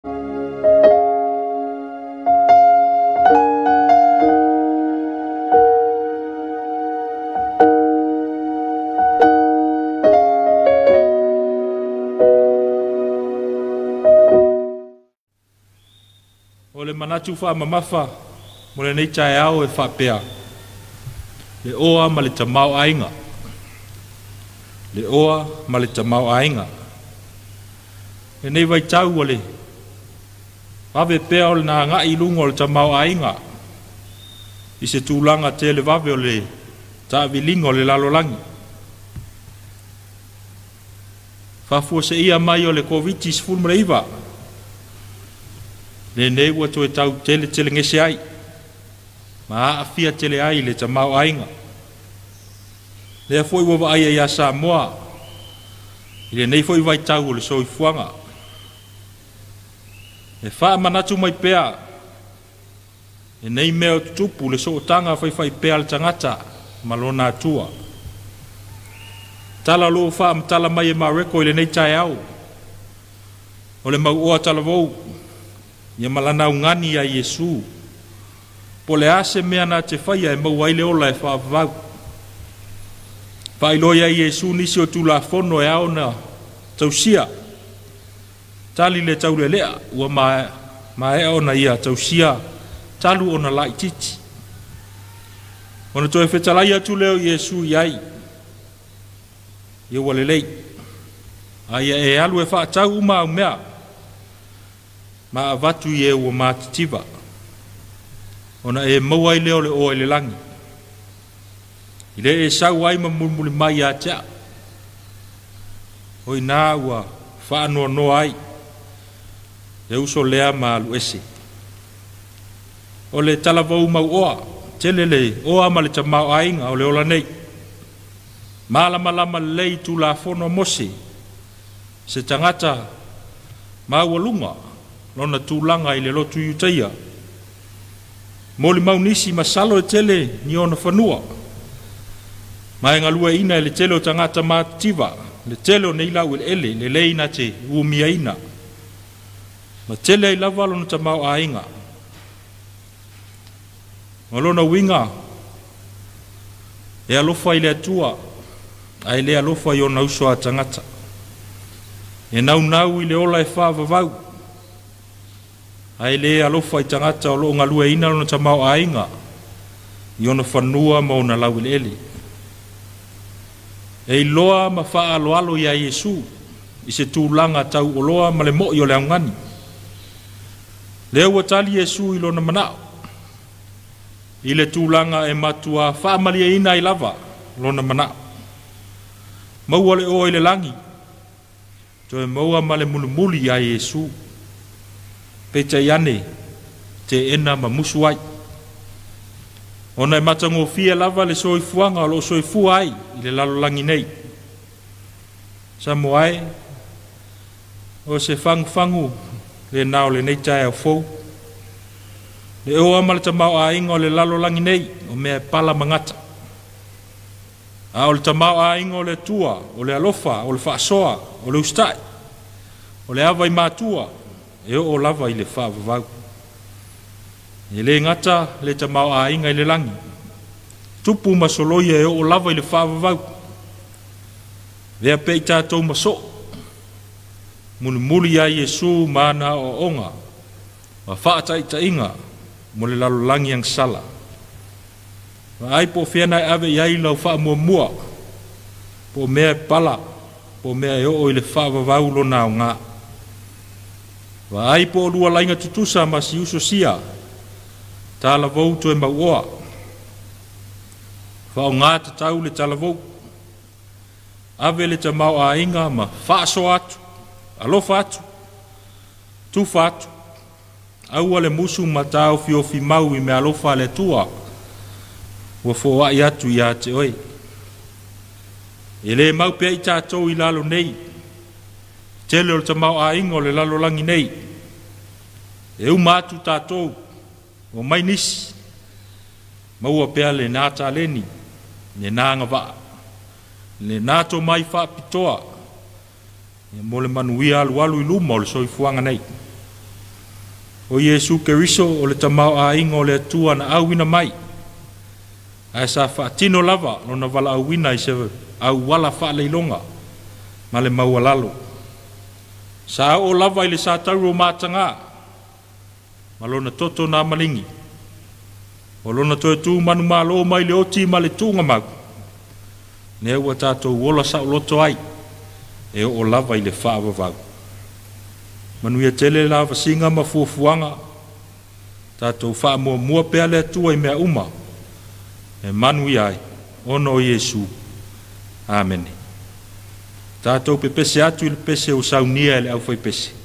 O le manatu wha mamafa, mo le nei tae au e whapea. Le oa ma le tamau ainga. Le oa ma le tamau ainga. E nei vai tau o le. Vave pea o le na ngā ilunga o le tamau ainga. I se tūlanga te le vave o le tāwilinga o le lalolangi. Whafua se ia mai o le COVID-19 fulmreiva. Le nei ua toe tau tele ngese ai. Ma a fia tele ai le tamau ainga. Le a foi wawa ai ia Samoa. I le nei foi vai tau o le soifuanga. E wha manatu mai pea. E nei mea tupu le sootanga fai pea le tangata. Malona atua. Tala loo wha amtala mai e mareko i le nei tae au. O le mau oa tala vou. Ia malana ungani a Yesu. Po le ase mea na te whaia e mau aile ola e whaavau. Whailoia Yesu nisi o tula fono e aona tausia. Tali le tau le lea ua ma e ona ia tausia. Talu ona lai titi. Ona toe whetalai atu leo Yesu iai. Ia wale lei. Aia e alu e whaatau uma au mea. Ma avatu i e ua mātitiva. Ona e mauai leo le oa le langi. I le e sau ai ma mulmuli mai a tea. Hoi nā ua whaanoa noa ai. Le uso lea ma alu ese. O le talavau mau oa. Tele le oa ma le tamau ainga o le ola nei. Malama lei tu la fono mose. Se tangata maualunga. Lona tūlanga i le lotu iutaia. Moli maunisi masalo e tele ni ona whanua. Mai ngalua ina le tele o tangata mātiva. Le tele o neilau ele, le leina te uumia ina. Ma tele i lava lona tamau a inga. Malona winga. E alofa i le atua. Ai le alofa i ona uso a tangata. E nau i le ola e whaavavau. Ai le alofa i tangata o loo ngalua ina lona tamau a inga. I ona whanua ma ona lau ele. E loa ma wha alo ia Yesu. I se tūlanga tau o loa ma le mo i o le angani. Leo ua tali Yesu i lona manao. I le tūlanga e matua wha malia ina i lava lona manao. Maua le o i le langi. To e maua ma le mulumuli ia Yesu. Pecha iane te ena ma musu ai. Ona e matango fia lava le soifuanga o lo soifua ai i le lalolangi nei. Samo ai o se fangu le nao le nei tae au fou. Le oa ma le tamau a inga o le lalolangi nei o mea pala mangata. A o le tamau a inga o le tua, o le alofa, o le whaasoa, o le ustai, o le awa i mātua. E o lava i le whaavavau. E le ngata le tamau a inga i le langi. Tupu masoloia e o lava i le whaavavau. Vea pe i tātou maso. Muli a Yesu mana o onga. Ma whaatai ta inga. Mo le lalolangi ang sala. Ma ai po whiana e ave iai lau wha mua. Po mea pala. Po mea e o i le whaavavau lo nao ngā. Wa ai po lua lainga tutusa ma si uso sia. Tala vau to e mauoa. Whao ngā te tau le tala vau. Ave le te mau a inga ma whaaso atu. Alofa atu. Tufa atu. Aua le musu ma tau fiofi mau i me alofa le tua. Wa fōa i atu i a te oi. E le mau pia i tātou i lalo nei. Tele o le tamau a ingo le lalolangi nei. E umatu tātou. O mai nisi. Maua pea le nāta leni. Le nānga waa. Le nāto mai whaapitoa. E mo le manuia alu i luma o le soifuanga nei. o Iesu Keriso o le tamau a ingo le atua na awina mai. Ai sa whaatino lava no na wala awina i se au wala wha leilonga ma le maualalo. Sa o lava i le sa tauro mātanga ma lona toto na malingi. O lona toe tū manu malo mai le oti ma le tūnga mau. Ne ua tātou wola sa o loto ai e o lava i le wha avavau. Manuia tele la vasinga ma fuafuanga tātou wha mua pea le atua i mea uma e manui ai ono Iesu. Amen. Tātou pe pese atu i le pese o saunia e le au fai pese.